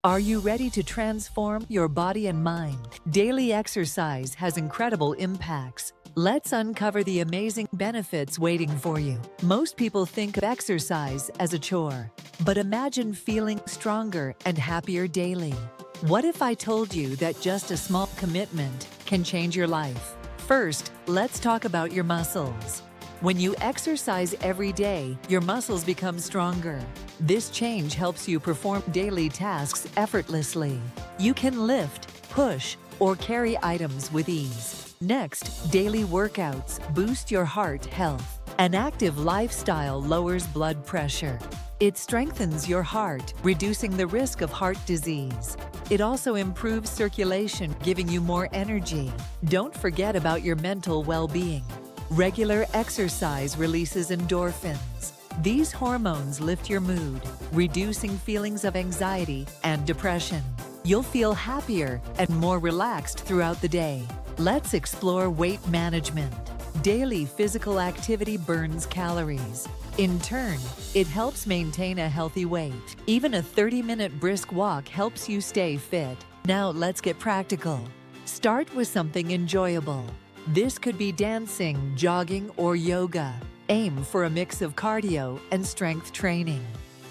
Are you ready to transform your body and mind? Daily exercise has incredible impacts. Let's uncover the amazing benefits waiting for you. Most people think of exercise as a chore, but imagine feeling stronger and happier daily. What if I told you that just a small commitment can change your life? First, let's talk about your muscles. When you exercise every day, your muscles become stronger. This change helps you perform daily tasks effortlessly. You can lift, push, or carry items with ease. Next, daily workouts boost your heart health. An active lifestyle lowers blood pressure. It strengthens your heart, reducing the risk of heart disease. It also improves circulation, giving you more energy. Don't forget about your mental well-being. Regular exercise releases endorphins. These hormones lift your mood, reducing feelings of anxiety and depression. You'll feel happier and more relaxed throughout the day. Let's explore weight management. Daily physical activity burns calories. In turn, it helps maintain a healthy weight. Even a 30-minute brisk walk helps you stay fit. Now let's get practical. Start with something enjoyable. This could be dancing, jogging, or yoga. Aim for a mix of cardio and strength training.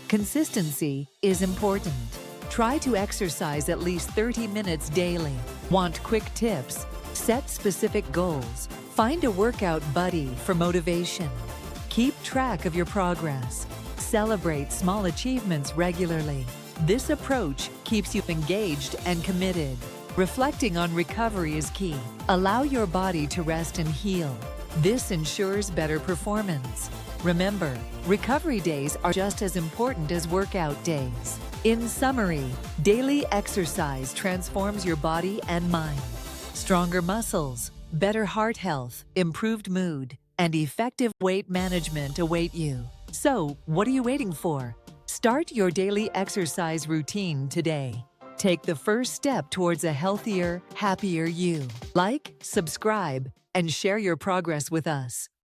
Consistency is important. Try to exercise at least 30 minutes daily. Want quick tips? Set specific goals. Find a workout buddy for motivation. Keep track of your progress. Celebrate small achievements regularly. This approach keeps you engaged and committed. Reflecting on recovery is key. Allow your body to rest and heal. This ensures better performance. Remember, recovery days are just as important as workout days. In summary, daily exercise transforms your body and mind. Stronger muscles, better heart health, improved mood, and effective weight management await you. So, what are you waiting for? Start your daily exercise routine today. Take the first step towards a healthier, happier you. Like, subscribe, and share your progress with us.